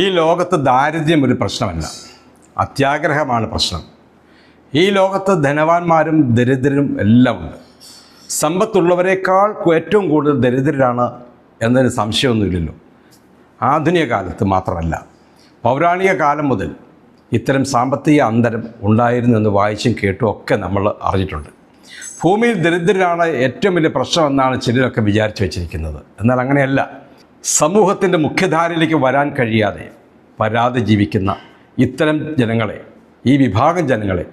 ഈ ലോകത്ത് ദാരിദ്ര്യം ഒരു പ്രശ്നമല്ല, അത്യാഗ്രഹമാണ് പ്രശ്നം. ഈ ലോകത്ത് ധനവാന്മാരും ദരിദ്രരും എല്ലാം ഉണ്ട്. സമ്പത്തുള്ളവരെക്കാൾ ഏറ്റവും കൂടുതൽ ദരിദ്രരാണ് എന്നതിന് സംശയമൊന്നുമില്ലല്ലോ. ആധുനിക കാലത്ത് മാത്രമല്ല, പൗരാണിക കാലം മുതൽ ഇത്തരം സാമ്പത്തിക അന്തരം ഉണ്ടായിരുന്നു എന്ന് വായിച്ചും കേട്ടും ഒക്കെ നമ്മൾ അറിഞ്ഞിട്ടുണ്ട്. ഭൂമിയിൽ ദരിദ്രരാണ് ഏറ്റവും വലിയ പ്രശ്നമെന്നാണ് ചിലരൊക്കെ വിചാരിച്ചു വച്ചിരിക്കുന്നത്. എന്നാൽ അങ്ങനെയല്ല. സമൂഹത്തിൻ്റെ മുഖ്യധാരയിലേക്ക് വരാൻ കഴിയാതെ പരാതി ജീവിക്കുന്ന ഇത്തരം ജനങ്ങളെ, ഈ വിഭാഗം ജനങ്ങളെ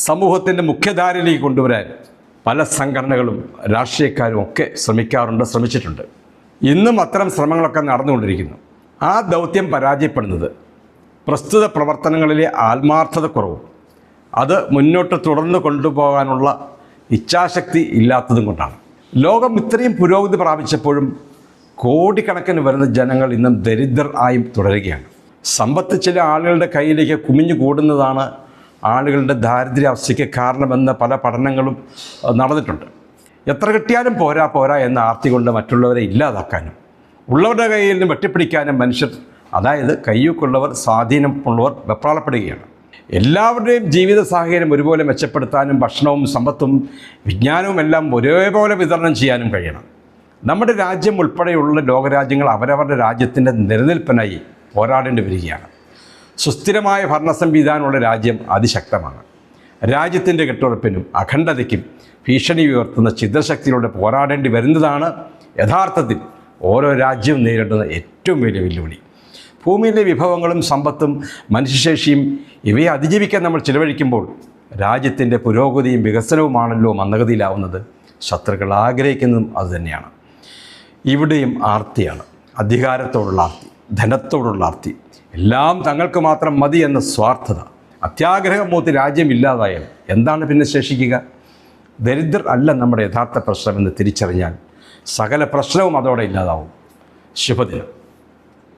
സമൂഹത്തിൻ്റെ മുഖ്യധാരയിലേക്ക് കൊണ്ടുവരാൻ പല സംഘടനകളും രാഷ്ട്രീയക്കാരും ഒക്കെ ശ്രമിച്ചിട്ടുണ്ട്. ഇന്നും അത്തരം ശ്രമങ്ങളൊക്കെ നടന്നുകൊണ്ടിരിക്കുന്നു. ആ ദൗത്യം പരാജയപ്പെടുന്നത് പ്രസ്തുത പ്രവർത്തനങ്ങളിലെ ആത്മാർത്ഥതക്കുറവും അത് മുന്നോട്ട് തുടർന്ന് കൊണ്ടുപോകാനുള്ള ഇച്ഛാശക്തി ഇല്ലാത്തതും കൊണ്ടാണ്. ലോകം ഇത്രയും പുരോഗതി പ്രാപിച്ചപ്പോഴും കോടിക്കണക്കിന് വരുന്ന ജനങ്ങൾ ഇന്നും ദരിദ്രർ ആയി തുടരുകയാണ്. സമ്പത്ത് ചില ആളുകളുടെ കയ്യിലേക്ക് കുമിഞ്ഞു കൂടുന്നതാണ് ആളുകളുടെ ദാരിദ്ര്യാവസ്ഥയ്ക്ക് കാരണമെന്ന് പല പഠനങ്ങളും നടന്നിട്ടുണ്ട്. എത്ര കിട്ടിയാലും പോരാ എന്ന ആർത്തി കൊണ്ട് മറ്റുള്ളവരെ ഇല്ലാതാക്കാനും ഉള്ളവരുടെ കയ്യിൽ നിന്ന് വെട്ടിപ്പിടിക്കാനും മനുഷ്യർ, അതായത് കയ്യൂക്കുള്ളവർ, സ്വാധീനമുള്ളവർ വെപ്രാളപ്പെടുകയാണ്. എല്ലാവരുടെയും ജീവിത സാഹചര്യം ഒരുപോലെ മെച്ചപ്പെടുത്താനും ഭക്ഷണവും സമ്പത്തും വിജ്ഞാനവും എല്ലാം ഒരേപോലെ വിതരണം ചെയ്യാനും കഴിയണം. നമ്മുടെ രാജ്യം ഉൾപ്പെടെയുള്ള ലോകരാജ്യങ്ങൾ അവരവരുടെ രാജ്യത്തിൻ്റെ നിലനിൽപ്പിനായി പോരാടേണ്ടി വരികയാണ്. സുസ്ഥിരമായ ഭരണ സംവിധാനമുള്ള രാജ്യം അതിശക്തമാണ്. രാജ്യത്തിൻ്റെ കെട്ടുറപ്പിനും അഖണ്ഡതയ്ക്കും ഭീഷണി ഉയർത്തുന്ന ചിദ്രശക്തിയിലൂടെ പോരാടേണ്ടി വരുന്നതാണ് യഥാർത്ഥത്തിൽ ഓരോ രാജ്യവും നേരിടുന്ന ഏറ്റവും വലിയ വെല്ലുവിളി. ഭൂമിയിലെ വിഭവങ്ങളും സമ്പത്തും മനുഷ്യശേഷിയും ഇവയെ അതിജീവിക്കാൻ നമ്മൾ ചിലവഴിക്കുമ്പോൾ രാജ്യത്തിൻ്റെ പുരോഗതിയും വികസനവുമാണല്ലോ മന്ദഗതിയിലാവുന്നത്. ശത്രുക്കൾ ആഗ്രഹിക്കുന്നതും അതുതന്നെയാണ്. ഇവിടെയും ആർത്തിയാണ്. അധികാരത്തോടുള്ള ആർത്തി, ധനത്തോടുള്ള ആർത്തി, എല്ലാം തങ്ങൾക്ക് മാത്രം മതി എന്ന സ്വാർത്ഥത, അത്യാഗ്രഹം മൂത്ത് രാജ്യം ഇല്ലാതായാൽ എന്താണ് പിന്നെ ശേഷിക്കുക? ദരിദ്രർ അല്ല നമ്മുടെ യഥാർത്ഥ പ്രശ്നമെന്ന് തിരിച്ചറിഞ്ഞാൽ സകല പ്രശ്നവും അതോടെ ഇല്ലാതാവും. ശുഭദിനം.